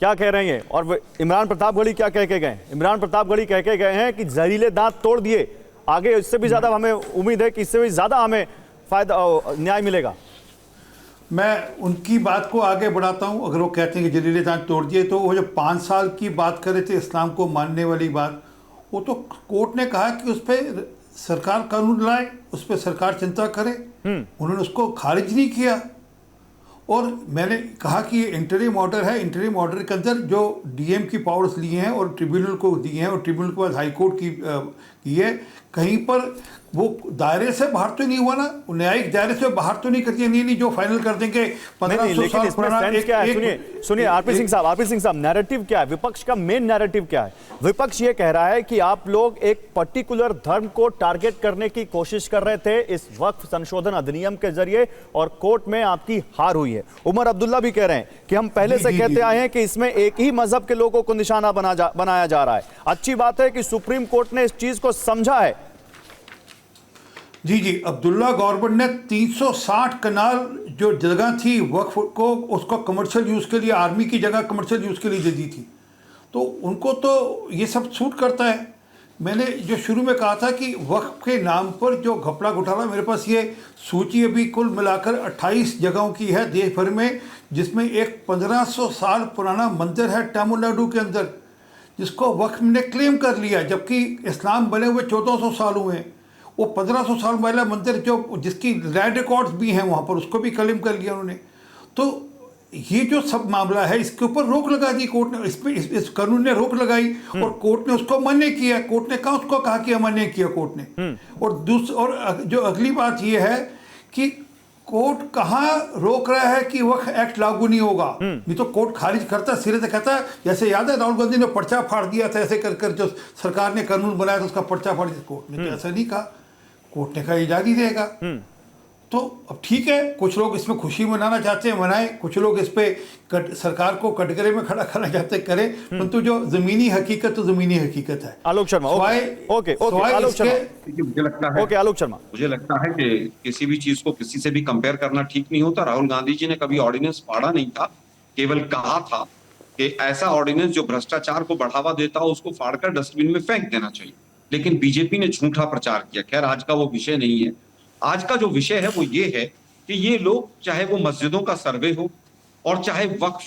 Speaker 1: क्या कह रहे हैं, और इमरान प्रतापगढ़ी क्या कह के गए? इमरान प्रतापगढ़ी कह के गए हैं कि जहरीले दांत तोड़ दिए, आगे इससे भी ज्यादा हमें उम्मीद है कि इससे भी ज्यादा हमें फायदा, न्याय मिलेगा।
Speaker 7: मैं उनकी बात को आगे बढ़ाता हूं। अगर वो कहते हैं कि जहरीले दांत तोड़ दिए, तो वो जो 5 साल की बात कर रहे थे इस्लाम को मानने वाली बात, वो तो कोर्ट ने कहा कि उस पर सरकार कानून लाए, उस पर सरकार चिंता करे। उन्होंने उसको खारिज नहीं किया। और मैंने कहा कि ये इंटरिम ऑर्डर है, इंटरिम ऑर्डर के अंदर जो डीएम की पावर्स लिए हैं और ट्रिब्यूनल को दिए हैं, और ट्रिब्यूनल के बाद हाई कोर्ट की है, कहीं पर वो दायरे से बाहर तो नहीं हुआ ना, न्यायिक दायरे से बाहर तो नहीं कर दिया। नहीं, जो फाइनल कर देंगे 1500 साल पुराना।
Speaker 1: सुनिए आरपी सिंह साहब, नैरेटिव क्या है? विपक्ष का मेन नैरेटिव क्या है? विपक्ष ये कह रहा है कि आप लोग एक पर्टिकुलर धर्म को टारगेट करने की कोशिश कर रहे थे इस वक्फ संशोधन अधिनियम के जरिए, और कोर्ट में आपकी हार हुई है। उमर अब्दुल्ला भी कह रहे हैं कि हम पहले से कहते आए हैं कि इसमें एक ही मजहब के लोगों को निशाना बनाया जा रहा है। अच्छी बात है कि सुप्रीम कोर्ट ने इस चीज को समझा है।
Speaker 7: जी, अब्दुल्ला गवर्नमेंट ने 360 कनाल जो जगह थी वक्फ को, उसको कमर्शियल यूज़ के लिए, आर्मी की जगह कमर्शियल यूज़ के लिए दे दी थी। तो उनको तो ये सब सूट करता है मैंने जो शुरू में कहा था कि वक्फ के नाम पर जो घपला घोटाला, मेरे पास ये सूची अभी कुल मिलाकर 28 जगहों की है देश भर में, जिसमें एक 1500 साल पुराना मंदिर है तमिलनाडु के अंदर, जिसको वक्फ ने क्लेम कर लिया, जबकि इस्लाम बने हुए 1400 साल हुए हैं। वो 1500 साल पहला मंदिर जो जिसकी लैंड रिकॉर्ड्स भी हैं वहाँ पर, उसको भी क्लेम कर लिया उन्होंने। तो ये जो सब मामला है, इसके ऊपर रोक लगा दी कोर्ट ने, इस कानून ने रोक लगाई और कोर्ट ने उसको मान्य किया। कोर्ट ने कहा, उसको कहा कि अमान्य किया कोर्ट ने। और जो अगली बात ये है कि कोर्ट कहाँ रोक रहा है कि वक्फ एक्ट लागू नहीं होगा। नहीं तो कोर्ट खारिज करता, सिरे से कहता, जैसे याद है राहुल गांधी ने पर्चा फाड़ दिया था ऐसे कर कर, जो सरकार ने कानून बनाया था उसका पर्चा फाड़ दिया। कोर्ट ने तो ऐसा नहीं कहा, कोर्ट ने कहा ये जारी रहेगा। तो अब ठीक है, कुछ लोग इसमें खुशी मनाना चाहते हैं मनाएं, कुछ लोग इस पे सरकार को कटघरे में खड़ा करना चाहते करें, परंतु जो जमीनी हकीकत तो जमीनी हकीकत है।
Speaker 1: आलोक शर्मा, ओके आलोक शर्मा,
Speaker 6: मुझे लगता है,
Speaker 1: ओके आलोक शर्मा,
Speaker 6: मुझे लगता है कि किसी भी चीज को किसी से भी कंपेयर करना ठीक नहीं होता। राहुल गांधी जी ने कभी ऑर्डिनेंस फाड़ा नहीं था, केवल कहा था कि ऐसा ऑर्डिनेंस जो भ्रष्टाचार को बढ़ावा देता हो उसको फाड़कर डस्टबिन में फेंक देना चाहिए। लेकिन बीजेपी ने झूठा प्रचार किया। खैर, आज का वो विषय नहीं है। आज का जो विषय है वो ये है कि ये लोग, चाहे वो मस्जिदों का सर्वे हो और चाहे वक्फ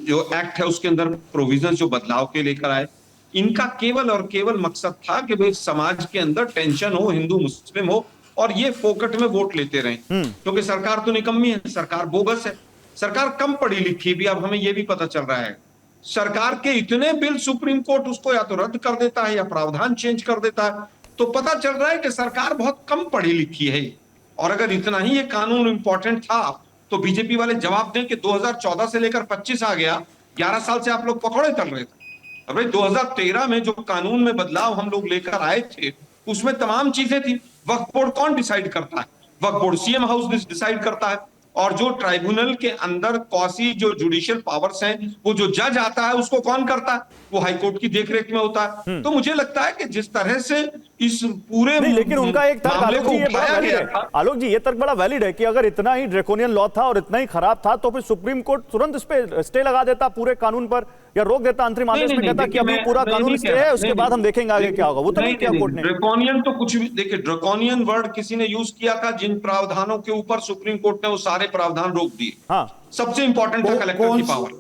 Speaker 6: जो एक्ट है उसके अंदर प्रोविजन जो बदलाव के लेकर आए, इनका केवल और केवल मकसद था कि भाई समाज के अंदर टेंशन हो, हिंदू मुस्लिम हो, और ये फोकट में वोट लेते रहें। क्योंकि सरकार तो निकम्मी है, सरकार बोगस है, सरकार कम पढ़ी लिखी भी। अब हमें ये भी पता चल रहा है, सरकार के इतने बिल सुप्रीम कोर्ट उसको या तो रद्द कर देता है या प्रावधान चेंज कर देता है। तो पता चल रहा है कि सरकार बहुत कम पढ़ी लिखी है। और अगर इतना ही ये कानून इंपॉर्टेंट था तो बीजेपी वाले जवाब दें कि 2014 से लेकर 25 आ गया, 11 साल से आप लोग पकौड़े तल रहे थे। अब 2013 में जो कानून में बदलाव हम लोग लेकर आए थे उसमें तमाम चीजें थी। वक्फ बोर्ड कौन डिसाइड करता है? वक्फ बोर्ड सीएम हाउस डिसाइड करता है। और जो ट्राइब्यूनल के अंदर कौसी जो जुडिशियल पावर्स हैं, वो जो जज आता है उसको कौन करता है? वो हाईकोर्ट की देखरेख में होता है। तो मुझे लगता है कि जिस तरह से इस पूरे
Speaker 1: नहीं, लेकिन उनका एक तर्क आलोक जी, ये बड़ा वैलिड है। आलोक जी, ये तर्क बड़ा वैलिड है कि अगर इतना ही ड्रैकोनियन लॉ था और इतना ही खराब था तो फिर सुप्रीम कोर्ट तुरंत इस पे स्टे लगा देता पूरे कानून पर, या रोक देता अंतरिम आदेश में, कहता कि अभी पूरा कानून स्टे है, उसके बाद हम देखेंगे आगे क्या होगा। वो तो नहीं किया कोर्ट ने।
Speaker 6: ड्रैकोनियन तो कुछ भी, देखिए ड्रैकोनियन वर्ड किसी ने यूज किया था जिन प्रावधानों के ऊपर सुप्रीम कोर्ट ने वो सारे प्रावधान रोक दिए।
Speaker 1: हाँ,
Speaker 6: सबसे इंपॉर्टेंट था कलेक्टर की पावर।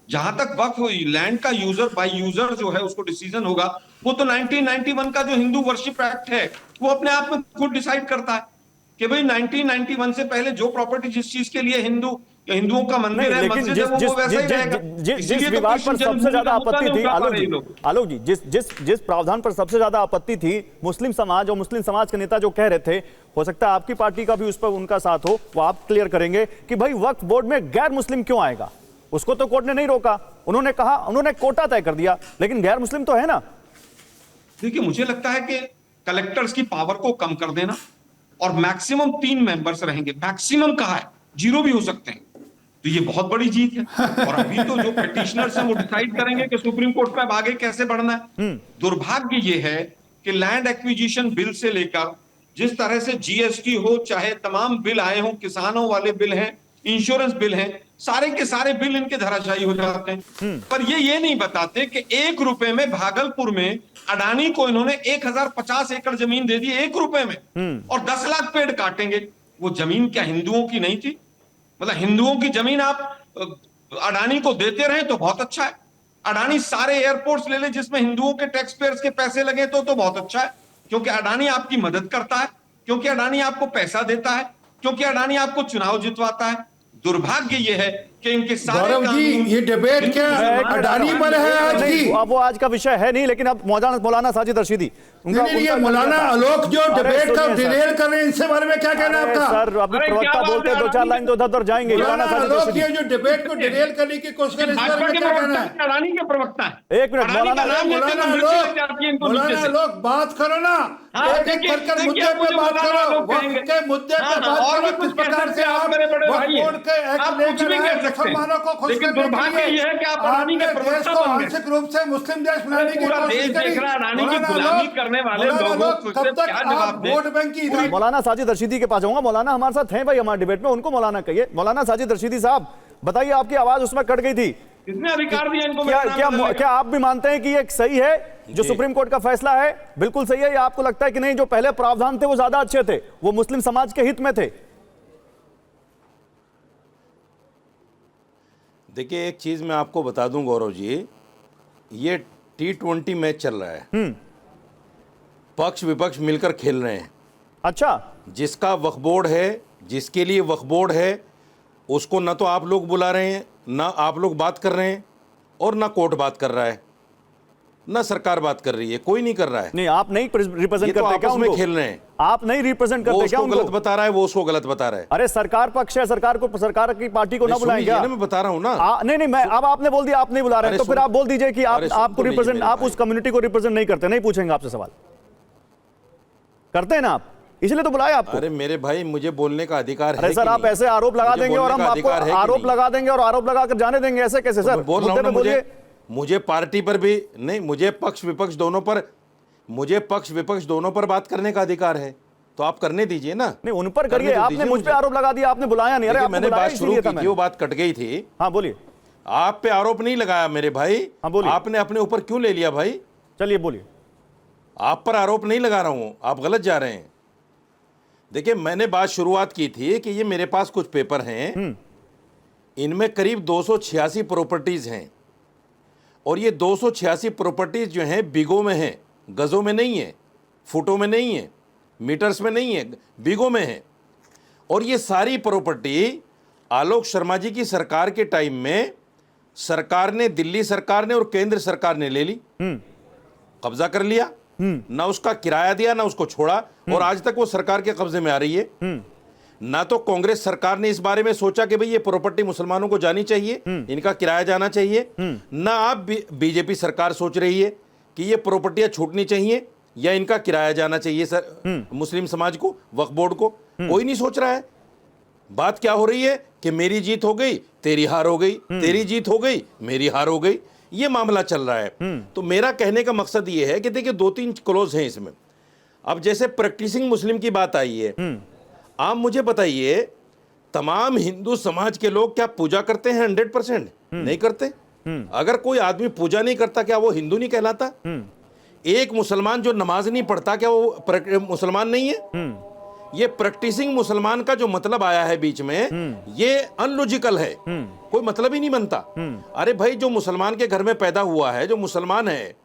Speaker 6: जहां तक वक्फ लैंड का यूजर बाय यूजर जो है उसको डिसीजन होगा, वो तो 1991 का जो हिंदू वर्शिप एक्ट है वो अपने आप में खुद डिसाइड करता है कि भाई 1991 से पहले जो प्रॉपर्टी जिस चीज के लिए हिंदुओं का मंदिर है, मस्जिद है, वो वैसा ही रहेगा।
Speaker 1: जिस विवाद पर सबसे ज्यादा आपत्ति थी आलोक जी, जिस प्रावधान पर सबसे ज्यादा आपत्ति थी, मुस्लिम समाज और मुस्लिम समाज के नेता जो कह रहे थे, हो सकता है आपकी पार्टी का भी उस पर उनका साथ हो, वो आप क्लियर करेंगे कि भाई वक्फ बोर्ड में गैर मुस्लिम क्यों आएगा? उसको तो कोर्ट ने नहीं रोका, उन्होंने कहा, उन्होंने कोटा तय कर दिया, लेकिन गैर मुस्लिम तो है ना।
Speaker 6: देखिए, मुझे लगता है कि कलेक्टर्स की पावर को कम कर देना, और मैक्सिमम 3 मेंबर्स रहेंगे। मैक्सिमम कहा है, 0 भी हो सकते हैं, तो ये बहुत बड़ी जीत है। और अभी तो जो पिटिशनर्स हैं वो डिसाइड करेंगे कि सुप्रीम कोर्ट में आगे कैसे बढ़ना है। दुर्भाग्य ये है कि लैंड एक्विजिशन बिल से लेकर जिस तरह से जीएसटी हो, चाहे तमाम बिल आए हों, किसानों वाले बिल हैं, इंश्योरेंस बिल हैं, सारे के सारे बिल इनके धराशायी हो जाते हैं। पर ये नहीं बताते कि 1 रुपए में भागलपुर में अडानी को इन्होंने 1050 एकड़ जमीन दे दी 1 रुपए में, और 10 लाख पेड़ काटेंगे। वो जमीन क्या हिंदुओं की नहीं थी? मतलब हिंदुओं की जमीन आप अडानी को देते रहे तो बहुत अच्छा है। अडानी सारे एयरपोर्ट्स ले ले जिसमें हिंदुओं के टैक्स पेयर्स के पैसे लगे तो बहुत अच्छा है, क्योंकि अडानी आपकी मदद करता है, क्योंकि अडानी आपको पैसा देता है, क्योंकि अडानी आपको चुनाव जितवाता है। दुर्भाग्य ये है कि इनके सारे
Speaker 7: गौरव जी, ये डिबेट क्या अडानी पर है आज की?
Speaker 1: अब वो आज का विषय है नहीं, लेकिन अब मौलाना साजिद रशीदी,
Speaker 7: ये मौलाना आलोक जो डिबेट का डिरेल कर रहे हैं, इनसे बारे में क्या कहना है आपका?
Speaker 1: सर, अभी प्रवक्ता बोलते हैं 2-4 लाइन तो उधर जाएंगे।
Speaker 7: मौलाना आलोक ये जो डिबेट को डिरेल करने की कोशिश कर रहे हैं, इस बारे में क्या कहना है?
Speaker 6: अडानी के प्रवक्ता है।
Speaker 1: 1 मिनट मौलाना
Speaker 7: आलोक, बात करो ना, एक कर मुद्दे पे बात करो, वक्त के मुद्दे पे बात करो। किस प्रकार से आप वक्त बोर्ड के एक्ट लेकर आए, मुसलमानों को खुश करने के लिए आपने देश को आंशिक रूप से मुस्लिम देश बनाने की कोशिश करी।
Speaker 6: वाले लोगों को
Speaker 7: कब तक आप वोट बैंक की?
Speaker 1: मौलाना साजिद रशीदी के पास जाऊंगा। मौलाना हमारे साथ हैं भाई हमारे डिबेट में, उनको मौलाना कहिए। मौलाना साजिद रशीदी साहब, बताइए, आपकी आवाज उसमें कट गई थी
Speaker 12: किसने अधिकार दिया इनको?
Speaker 1: क्या आप भी मानते हैं कि ये सही है जो सुप्रीम कोर्ट का फैसला है, बिल्कुल सही है, या आपको लगता है कि नहीं जो पहले प्रावधान थे वो ज्यादा अच्छे थे, वो मुस्लिम समाज के हित में थे?
Speaker 8: देखिए, एक चीज मैं आपको बता दूं गौरव जी, ये T20 मैच चल रहा है, पक्ष विपक्ष मिलकर खेल रहे हैं।
Speaker 1: अच्छा,
Speaker 8: जिसका वक्फ बोर्ड है, जिसके लिए वक्फ बोर्ड है, उसको ना तो आप लोग बुला रहे हैं, ना आप लोग बात कर रहे हैं, और ना कोर्ट बात कर रहा है, ना सरकार बात कर रही है, कोई नहीं कर रहा है।
Speaker 1: नहीं, आप नहीं रिप्रेजेंट
Speaker 8: तो
Speaker 1: करते क्या
Speaker 8: आपस में
Speaker 1: उनको?
Speaker 8: खेल रहे हैं।
Speaker 1: आप नहीं रिप्रेजेंट करते क्या उनको?
Speaker 8: गलत बता रहा है, वो उसको गलत बता रहा है।
Speaker 1: अरे सरकार पक्ष है, सरकार की पार्टी को ना बुलाएं क्या?
Speaker 8: मैं बता रहा हूं ना।
Speaker 1: नहीं, मैं अब आपने बोल दिया आप नहीं बुला रहे हैं, तो फिर आप बोल दीजिए कि आपको रिप्रेजेंट, आप उस कम्युनिटी को रिप्रेजेंट नहीं करते। नहीं पूछेंगे आपसे सवाल, करते हैं ना आप, इसलिए तो बुलाया आपको।
Speaker 8: अरे मेरे भाई, मुझे बोलने का अधिकार है।
Speaker 1: अरे सर, आप ऐसे आरोप लगा देंगे और हम आपको आरोप लगा देंगे और आरोप लगाकर जाने देंगे, ऐसे कैसे सर?
Speaker 8: बोल रहा हूं, मुझे पार्टी पर भी नहीं, मुझे पक्ष विपक्ष दोनों पर बात करने का अधिकार है, तो आप करने दीजिए ना।
Speaker 1: नहीं, उन पर करिए, आपने मुझ पे आरोप लगा दिया, आपने बुलाया नहीं। अरे
Speaker 8: मैंने बात शुरू की थी, वो बात कट गई थी।
Speaker 1: हाँ बोलिए।
Speaker 8: आप पे आरोप नहीं लगाया मेरे भाई।
Speaker 1: हाँ बोलिए।
Speaker 8: आपने अपने ऊपर क्यों ले लिया भाई?
Speaker 1: चलिए बोलिए।
Speaker 8: आप पर आरोप नहीं लगा रहा हूं, आप गलत जा रहे हैं। देखिए, मैंने बात शुरुआत की थी कि ये मेरे पास कुछ पेपर हैं, इनमें करीब 286 प्रॉपर्टीज हैं, और ये 286 प्रॉपर्टीज जो हैं बीघों में हैं, गजों में नहीं है, फुटों में नहीं है, मीटर्स में नहीं है, बीघों में है। और ये सारी प्रॉपर्टी आलोक शर्मा जी की सरकार के टाइम में सरकार ने, दिल्ली सरकार ने और केंद्र सरकार ने ले ली, कब्जा कर लिया, ना उसका किराया दिया, ना उसको छोड़ा, और आज तक वो सरकार के कब्जे में आ रही है। ना तो कांग्रेस सरकार ने इस बारे में सोचा कि भाई ये प्रॉपर्टी मुसलमानों को जानी चाहिए, इनका किराया जाना चाहिए, ना आप बीजेपी सरकार सोच रही है कि ये प्रॉपर्टियां छूटनी चाहिए या इनका किराया जाना चाहिए सर मुस्लिम समाज को, वक्फ बोर्ड को। कोई नहीं सोच रहा है। बात क्या हो रही है कि मेरी जीत हो गई, तेरी हार हो गई, तेरी जीत हो गई, मेरी हार हो गई, ये मामला चल रहा है। तो मेरा कहने का मकसद ये है कि देखिए, 2-3 क्लोज हैं इसमें। अब जैसे प्रैक्टिसिंग मुस्लिम की बात आई है, आप मुझे बताइए, तमाम हिंदू समाज के लोग क्या पूजा करते हैं? 100% नहीं करते। अगर कोई आदमी पूजा नहीं करता, क्या वो हिंदू नहीं कहलाता? एक मुसलमान जो नमाज नहीं पढ़ता, क्या वो मुसलमान नहीं है? ये प्रैक्टिसिंग मुसलमान का जो मतलब आया है बीच में, ये अनलॉजिकल है, कोई मतलब ही नहीं बनता। अरे भाई, जो मुसलमान के घर में पैदा हुआ है, जो मुसलमान है,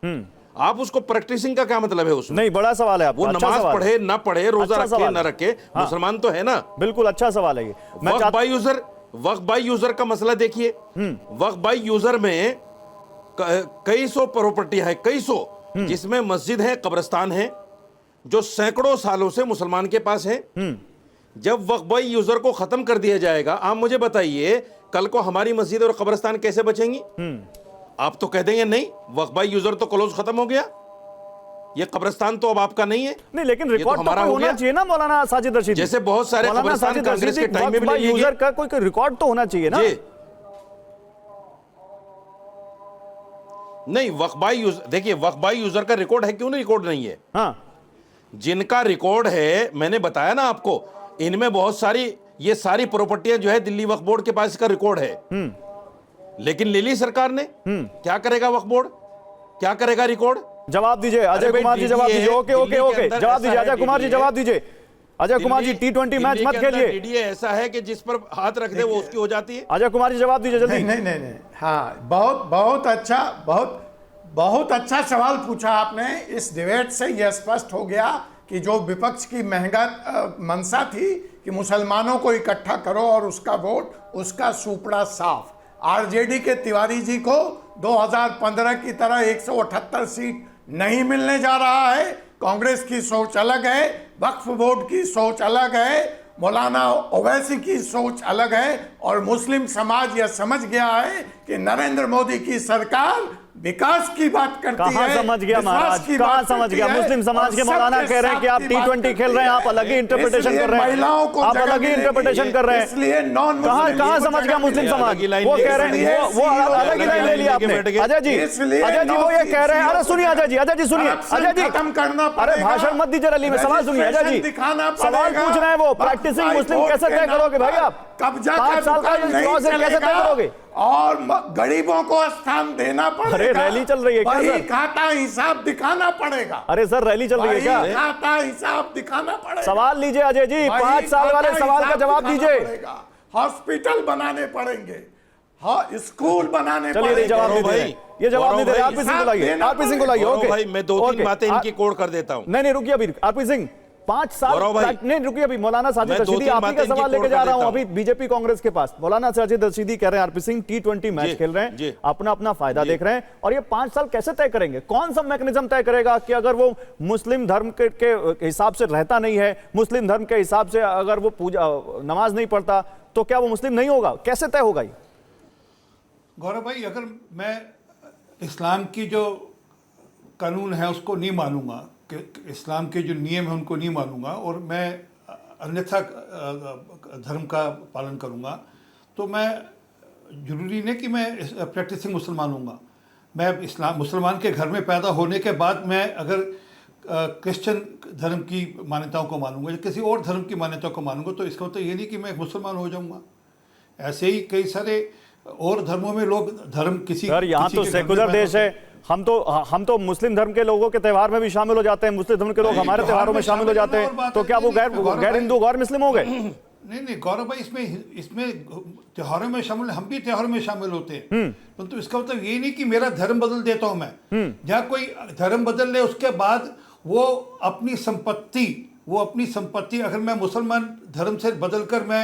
Speaker 8: आप उसको प्रैक्टिसिंग का क्या मतलब है उसमें?
Speaker 1: नहीं, बड़ा सवाल है आपका।
Speaker 8: वो नमाज पढ़े ना पढ़े, रोजा रखे ना रखे, मुसलमान तो है ना।
Speaker 1: बिल्कुल अच्छा सवाल है ये।
Speaker 8: वक्फ बाय यूजर का मसला देखिए। वक्फ बाय यूजर में कई सौ प्रॉपर्टी है, कई सौ, जिसमें मस्जिद है, कब्रिस्तान है, जो सैकड़ों सालों से मुसलमान के पास है। जब वक्फ बाय यूजर को खत्म कर दिया जाएगा, आप मुझे बताइए, कल को हमारी मस्जिद और कब्रिस्तान कैसे बचेंगी? आप तो कह देंगे नहीं, वक्फ बाय यूजर तो क्लोज खत्म हो गया, ये कब्रिस्तान तो अब आपका नहीं है।
Speaker 1: नहीं, लेकिन रिकॉर्ड तो होना चाहिए ना मौलाना साजिद रशीदी,
Speaker 8: जैसे बहुत सारे कब्रिस्तान कांग्रेस के टाइम में भी
Speaker 1: यूजर का कोई रिकॉर्ड तो होना चाहिए ना।
Speaker 8: नहीं, वक्फ बाय यूजर, देखिए, वक्फ बाय यूजर का रिकॉर्ड है, क्यों नहीं रिकॉर्ड नहीं है?
Speaker 1: हाँ,
Speaker 8: जिनका रिकॉर्ड है, मैंने बताया ना आपको, इनमें बहुत सारी, ये सारी प्रॉपर्टियां जो है दिल्ली वक्फ बोर्ड के पास इसका रिकॉर्ड है। लेकिन ले ली सरकार ने। क्या करेगा वक्फ बोर्ड, क्या करेगा रिकॉर्ड?
Speaker 1: जवाब दीजिए अजय कुमार जी, जवाब दीजिए। ओके ओके ओके, जवाब दीजिए अजय कुमार जी, जवाब दीजिए अजय कुमार जी। T20 मैच मत खेलिए।
Speaker 8: डीडीए ऐसा है कि जिस पर हाथ रख दे वो उसकी हो जाती है।
Speaker 1: अजय कुमार जी जवाब दीजिए जल्दी।
Speaker 10: नहीं, हाँ, बहुत अच्छा सवाल पूछा आपने। इस डिबेट से यह स्पष्ट हो गया कि जो विपक्ष की मंशा थी कि मुसलमानों को इकट्ठा करो और उसका वोट, उसका सुपड़ा साफ। आरजेडी के तिवारी जी को 2015 की तरह 178 सीट नहीं मिलने जा रहा है। कांग्रेस की सोच अलग है, वक्फ बोर्ड की सोच अलग है, मौलाना ओवैसी की सोच अलग है, और मुस्लिम समाज यह समझ गया है कि नरेंद्र मोदी की सरकार विकास की बात करती है।
Speaker 1: कहां समझ गया महाराज, कहां समझ गया? मुस्लिम समाज के मौलाना कह रहे हैं कि आप T20 खेल रहे हैं, आप अलग ही इंटरप्रिटेशन कर रहे हैं,
Speaker 10: महिलाओं को
Speaker 1: आप अलग ही इंटरप्रिटेशन कर रहे हैं।
Speaker 10: इसलिए
Speaker 1: कहां समझ गया मुस्लिम समाज? वो कह रहे हैं, वो अलग ही लाइन ले लिया आपने। अजय जी वो ये कह रहे हैं। अरे सुनिए अजय जी सुनिए, अजय जी
Speaker 10: खत्म करना।
Speaker 1: अरे भाषण मत दीजिए रैली में, सवाल सुनिए अजय जी, सवाल पूछ रहे हैं वो। प्रैक्टिसिंग मुस्लिम कैसे तय करोगे भाई? आप 5 साल का कैसे तय करोगे?
Speaker 10: और गरीबों को स्थान देना पड़ेगा।
Speaker 1: अरे रैली चल रही है क्या
Speaker 10: वही
Speaker 1: सर?
Speaker 10: खाता हिसाब दिखाना पड़ेगा।
Speaker 1: अरे सर रैली चल रही है क्या?
Speaker 10: वही खाता हिसाब दिखाना पड़ेगा।
Speaker 1: सवाल लीजिए अजय जी,
Speaker 10: वही
Speaker 1: 5 साल वाले
Speaker 10: खाता
Speaker 1: सवाल का
Speaker 10: हिसाब
Speaker 1: जवाब
Speaker 10: दिखाना
Speaker 1: दीजिए।
Speaker 10: पड़ेगा। हॉस्पिटल बनाने पड़ेंगे, स्कूल बनाने
Speaker 1: चलिए
Speaker 10: पड़ेंगे।
Speaker 1: जवाब नहीं दे रहे, ये जवाब नहीं दे रहे।
Speaker 10: गौरव
Speaker 1: आरपी सिंह को लाइए, आरपी सिंह को लाइए।
Speaker 8: गौरव
Speaker 1: ओके
Speaker 8: भाई, मैं 2-3 बातें इनकी कोड कर देता हूं।
Speaker 1: नहीं रुकिए अभी आरपी सिंह, 5 साल
Speaker 8: गौरव भाई,
Speaker 1: नहीं रुकिए अभी। मौलाना साजिद
Speaker 8: मैं
Speaker 1: रशीदी,
Speaker 8: 2-3
Speaker 1: आप ही का
Speaker 8: बातें
Speaker 1: सवाल
Speaker 8: इनकी
Speaker 1: लेके
Speaker 8: कोड
Speaker 1: जा
Speaker 8: कर
Speaker 1: रहा हूं
Speaker 8: देता
Speaker 1: अभी बीजेपी कांग्रेस के पास। मौलाना साजिद रशीदी कह रहे हैं आरपी सिंह T20 मैच खेल रहे हैं, अपना अपना फायदा देख रहे हैं, और ये 5 साल कैसे तय करेंगे? कौन सा मैकेनिज्म तय करेगा कि अगर वो मुस्लिम धर्म के हिसाब से रहता नहीं है, मुस्लिम धर्म के हिसाब से अगर वो पूजा नमाज नहीं पढ़ता, तो क्या वो मुस्लिम नहीं होगा? कैसे तय होगा ये?
Speaker 7: गौरव भाई, अगर मैं इस्लाम की जो कानून है उसको नहीं मानूंगा, कि इस्लाम के जो नियम है उनको नहीं मानूंगा, और मैं अन्यथा धर्म का पालन करूंगा, तो मैं जरूरी नहीं कि मैं प्रैक्टिसिंग मुसलमान हूँगा। मैं मुसलमान के घर में पैदा होने के बाद मैं अगर क्रिश्चियन धर्म की मान्यताओं को मानूंगा या किसी और धर्म की मान्यताओं को मानूंगा, तो इसका मतलब ये नहीं कि मैं मुसलमान हो जाऊंगा। ऐसे ही कई सारे और धर्मों में लोग धर्म किसी
Speaker 1: सर यहाँ तो सेकुलर देश है, हम तो मुस्लिम धर्म के लोगों के त्यौहार में भी शामिल हो जाते हैं, मुस्लिम धर्म के लोग हमारे त्योहारों में शामिल हो जाते हैं, तो क्या वो गैर हिंदू गैर मुस्लिम हो गए?
Speaker 7: नहीं गौरव भाई, इसमें त्योहारों में शामिल, हम भी त्योहारों में शामिल होते हैं, तो इसका मतलब ये नहीं कि मेरा धर्म बदल देता हूं मैं। जहाँ कोई धर्म बदल ले उसके बाद वो अपनी संपत्ति अगर मैं मुसलमान धर्म से बदलकर मैं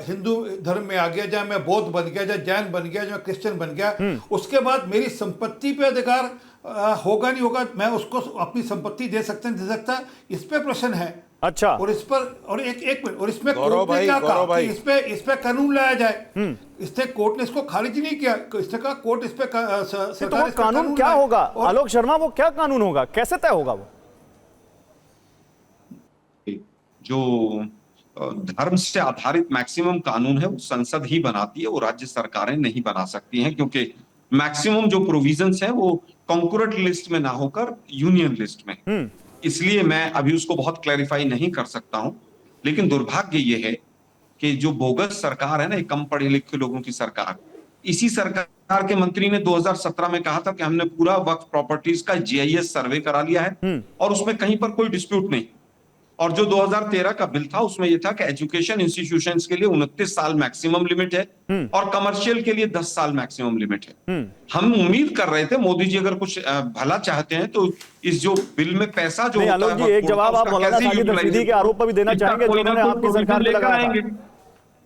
Speaker 7: हिंदू धर्म में आ गया, या मैं बौद्ध बन गया, या जैन बन गया, या क्रिश्चियन बन गया, उसके बाद मेरी संपत्ति पे अधिकार होगा नहीं होगा, मैं उसको अपनी संपत्ति दे सकता, इस पे प्रश्न है।
Speaker 1: अच्छा,
Speaker 7: और इस पर और एक मिनट, और इसमें
Speaker 8: गौरव
Speaker 7: कोर्ट ने
Speaker 8: भाई,
Speaker 7: क्या
Speaker 8: गौरव
Speaker 7: कहा
Speaker 8: भाई।
Speaker 7: कि इस पे कानून लाया जाए। इससे कोर्ट ने इसको खारिज नहीं किया, इसने कहा कोर्ट इस पे
Speaker 1: तो वो कानून क्या होगा? आलोक शर्मा, वो क्या कानून होगा, कैसे तय होगा वो?
Speaker 6: जो धर्म से आधारित मैक्सिमम कानून है वो संसद ही बनाती है, वो राज्य सरकारें नहीं बना सकती हैं, क्योंकि मैक्सिमम जो प्रोविजंस हैं वो कॉन्करेंट लिस्ट में ना होकर यूनियन लिस्ट में। इसलिए मैं अभी उसको बहुत क्लैरिफाई नहीं कर सकता हूं, लेकिन दुर्भाग्य ये है कि जो बोगस सरकार है ना, कम पढ़े लिखे लोगों की सरकार, इसी सरकार के मंत्री ने 2017 में कहा था कि हमने पूरा वक्फ प्रॉपर्टीज का GIS सर्वे करा लिया है और उसमें कहीं पर कोई डिस्प्यूट नहीं। और जो 2013 का बिल था उसमें यह था कि एजुकेशन इंस्टीट्यूशंस के लिए 29 साल मैक्सिमम लिमिट है और कमर्शियल के लिए 10 साल मैक्सिमम लिमिट है। हम उम्मीद कर रहे थे मोदी जी अगर कुछ भला चाहते हैं तो इस जो बिल में पैसा जो होता
Speaker 1: है, एक जवाब आप मौलाना साजिद रशीदी के आरोप पर भी देना चाहेंगे जो उन्होंने आपकी सरकार पे लगाया था।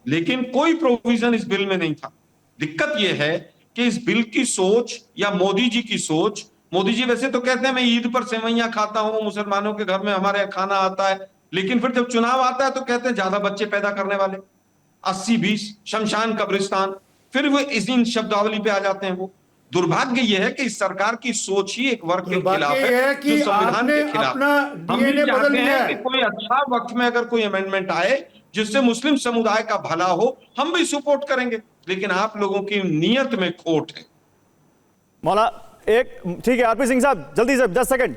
Speaker 6: लेकिन कोई प्रोविजन इस बिल में नहीं था। दिक्कत यह है कि इस बिल की सोच या मोदी जी की सोच, मोदी जी वैसे तो कहते हैं मैं ईद पर सेवैयां खाता हूं, मुसलमानों के घर में हमारे यहाँ खाना आता है, लेकिन फिर जब चुनाव आता है तो कहते हैं ज्यादा बच्चे पैदा करने वाले, 80-20 शमशान कब्रिस्तान, फिर वो इन शब्दावली पे आ जाते हैं। वो दुर्भाग्य यह है कि इस सरकार की सोच ही एक वर्ग के खिलाफ है, जो संविधान के खिलाफ। हम भी चाहते हैं कि कोई अच्छा वक्त में अगर कोई अमेंडमेंट आए जिससे मुस्लिम समुदाय का भला हो, हम भी सपोर्ट करेंगे, लेकिन आप लोगों की नीयत में खोट है।
Speaker 1: मौला ठीक है आरपी सिंह साहब, जल्दी से 10 सेकंड।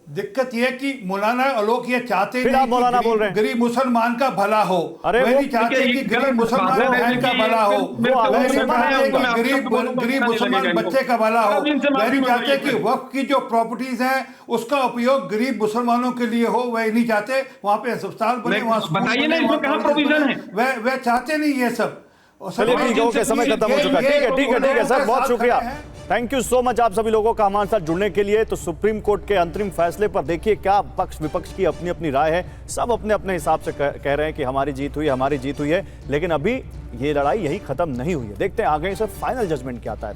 Speaker 7: दिक्कत यह कि मौलाना आलोक ये चाहते
Speaker 1: फिर आप मौलाना बोल रहे हैं
Speaker 7: गरीब मुसलमान का भला हो,
Speaker 1: अरे
Speaker 7: वो नहीं चाहते कि गरीब मुसलमान बहन का भला हो, वो नहीं चाहते कि गरीब मुसलमान बच्चे का भला हो, वह नहीं चाहते कि वक्फ की जो प्रॉपर्टीज हैं उसका उपयोग गरीब मुसलमानों के लिए हो, वह नहीं चाहते वहाँ पे अस्पताल बने, वहाँ
Speaker 12: बताइए ना इसमें कहाँ प्रोविजन है?
Speaker 7: वह चाहते नहीं ये सब।
Speaker 1: चलिए ठीक है, समय खत्म हो चुका है। ठीक है सर, बहुत शुक्रिया, थैंक यू सो मच आप सभी लोगों का हमारे साथ जुड़ने के लिए। तो सुप्रीम कोर्ट के अंतरिम फैसले पर देखिए क्या पक्ष विपक्ष की अपनी अपनी राय है, सब अपने अपने हिसाब से कह रहे हैं कि हमारी जीत हुई है, लेकिन अभी ये लड़ाई यही खत्म नहीं हुई है। देखते हैं आगे इसे फाइनल जजमेंट क्या आता है।